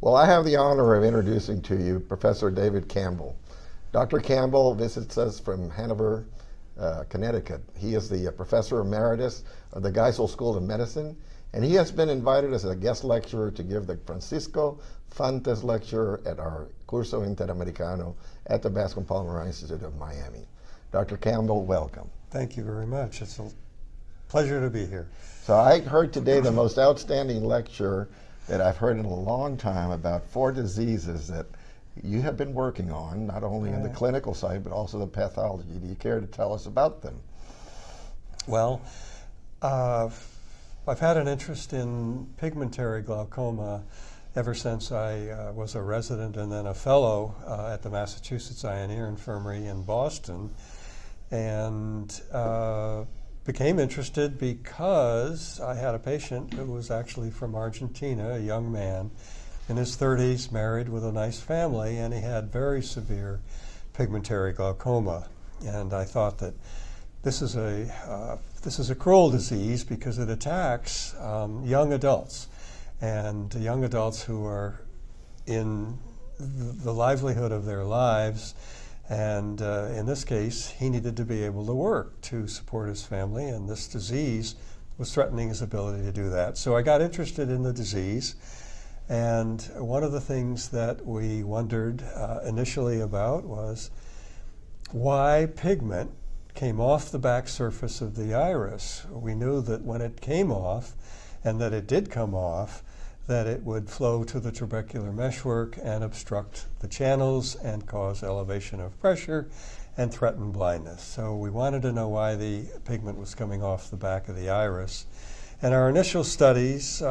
Well, I have the honor of introducing to you Professor David Campbell. Dr. Campbell visits us from Hanover, Connecticut. He is the Professor Emeritus of the Geisel School of Medicine, and he has been invited as a guest lecturer to give the Francisco Fantes Lecture at our Curso Interamericano at the Bascom Palmer Eye Institute of Miami. Dr. Campbell, welcome. Thank you very much. It's a pleasure to be here. So I heard today the most outstanding lecture that I've heard in a long time about 4 diseases that you have been working on, not only in the clinical side, but also the pathology. Do you care to tell us about them? Well, I've had an interest in pigmentary glaucoma ever since I was a resident and then a fellow at the Massachusetts Eye and Ear Infirmary in Boston, and became interested because I had a patient who was actually from Argentina, a young man in his 30s, married with a nice family, and he had very severe pigmentary glaucoma. And I thought that this is a cruel disease because it attacks young adults, and young adults who are in the livelihood of their lives. And in this case, he needed to be able to work to support his family, and this disease was threatening his ability to do that. So I got interested in the disease, and one of the things that we wondered initially about was why pigment came off the back surface of the iris. We knew that when it came off, and that it did come off, that it would flow to the trabecular meshwork and obstruct the channels and cause elevation of pressure and threaten blindness. So we wanted to know why the pigment was coming off the back of the iris. And our initial studies,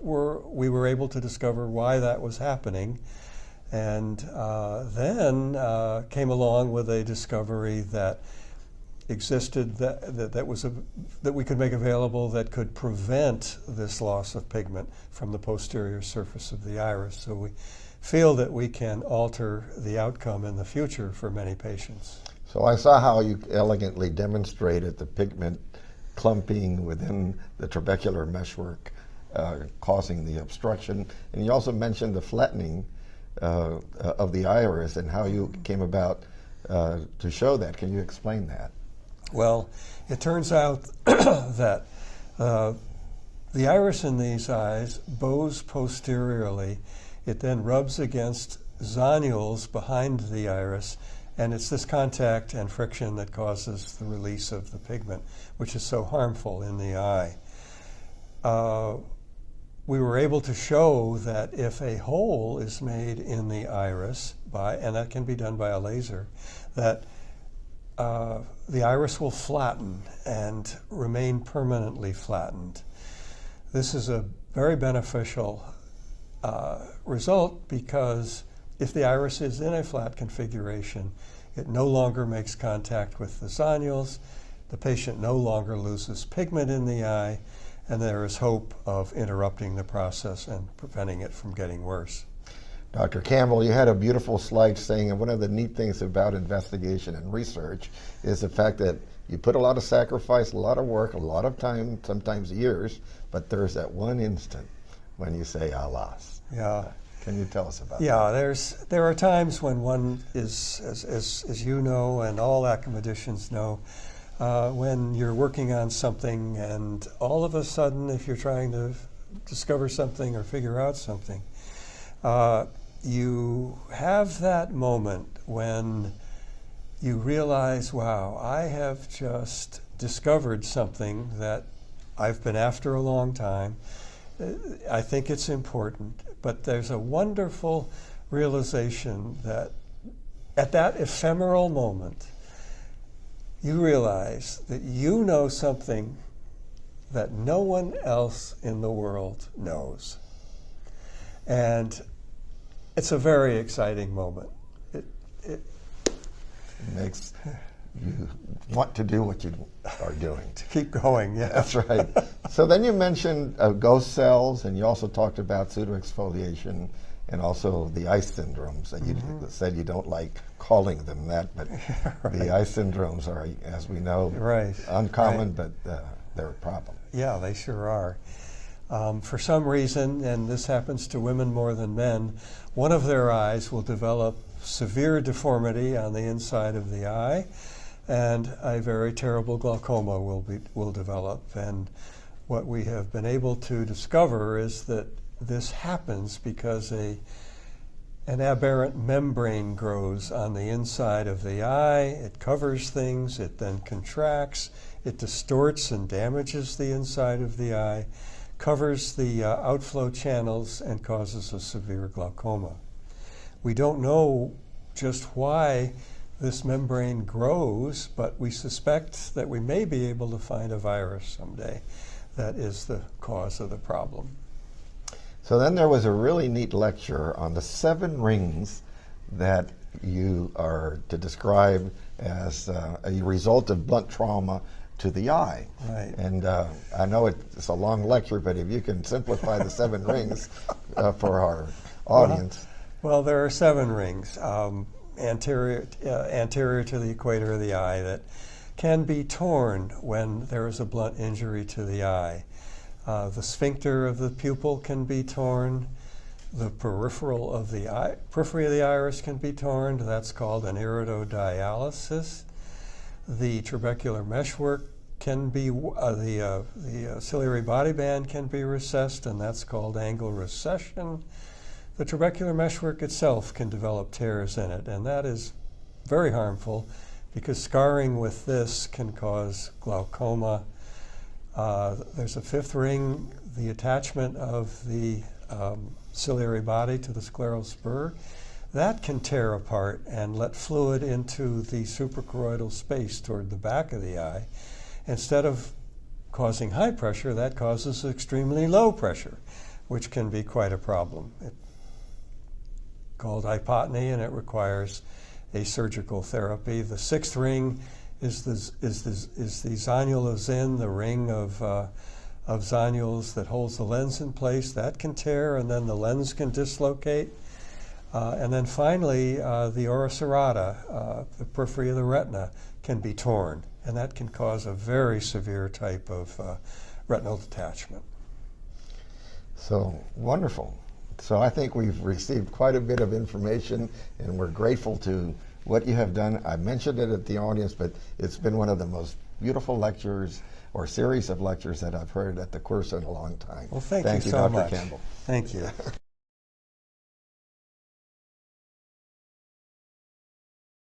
we were able to discover why that was happening. And then came along with a discovery that existed that we could make available that could prevent this loss of pigment from the posterior surface of the iris. So we feel that we can alter the outcome in the future for many patients. So I saw how you elegantly demonstrated the pigment clumping within the trabecular meshwork, causing the obstruction. And you also mentioned the flattening of the iris and how you came about to show that. Can you explain that? Well, it turns out that the iris in these eyes bows posteriorly. It then rubs against zonules behind the iris, and it's this contact and friction that causes the release of the pigment, which is so harmful in the eye. We were able to show that if a hole is made in the iris, and that can be done by a laser, that the iris will flatten and remain permanently flattened. This is a very beneficial result because if the iris is in a flat configuration, it no longer makes contact with the zonules, the patient no longer loses pigment in the eye, and there is hope of interrupting the process and preventing it from getting worse. Dr. Campbell, you had a beautiful slide saying, and one of the neat things about investigation and research is the fact that you put a lot of sacrifice, a lot of work, a lot of time, sometimes years, but there's that one instant when you say, alas. Yeah. Can you tell us about that? Yeah, there are times when one is, as you know, and all academicians know, when you're working on something and all of a sudden, if you're trying to discover something or figure out something, you have that moment when you realize, wow, I have just discovered something that I've been after a long time. I think it's important, but there's a wonderful realization that at that ephemeral moment, you realize that you know something that no one else in the world knows. And it's a very exciting moment. It makes you want to do what you are doing. To keep going, yeah. That's right. So then you mentioned ghost cells, and you also talked about pseudoexfoliation and also the eye syndromes. And you said you don't like calling them that, but the eye syndromes are, as we know, uncommon, but they're a problem. Yeah, they sure are. For some reason, and this happens to women more than men, one of their eyes will develop severe deformity on the inside of the eye, and a very terrible glaucoma will develop. And what we have been able to discover is that this happens because an aberrant membrane grows on the inside of the eye. It covers things, it then contracts, it distorts and damages the inside of the eye, covers the outflow channels, and causes a severe glaucoma. We don't know just why this membrane grows, but we suspect that we may be able to find a virus someday that is the cause of the problem. So then there was a really neat lecture on the 7 rings that you are to describe as a result of blunt trauma to the eye. Right. And I know it's a long lecture, but if you can simplify the 7 rings for our audience. Well, there are 7 rings anterior to the equator of the eye that can be torn when there is a blunt injury to the eye. The sphincter of the pupil can be torn. The periphery of the iris can be torn. That's called an iridodialysis. The trabecular meshwork can be, the ciliary body band can be recessed, and that's called angle recession. The trabecular meshwork itself can develop tears in it, and that is very harmful because scarring with this can cause glaucoma. There's a 5th ring, the attachment of the ciliary body to the scleral spur. That can tear apart and let fluid into the suprachoroidal space toward the back of the eye. Instead of causing high pressure, that causes extremely low pressure, which can be quite a problem. It's called hypotony, and it requires a surgical therapy. The 6th ring is the zonule of Zinn, the ring of zonules that holds the lens in place. That can tear, and then the lens can dislocate. And then finally, the ora serrata, the periphery of the retina, can be torn, and that can cause a very severe type of retinal detachment. So wonderful. So I think we've received quite a bit of information, and we're grateful to what you have done. I mentioned it at the audience, but it's been one of the most beautiful lectures or series of lectures that I've heard at the Curso in a long time. Well, thank you so Dr. much. Campbell. Thank you.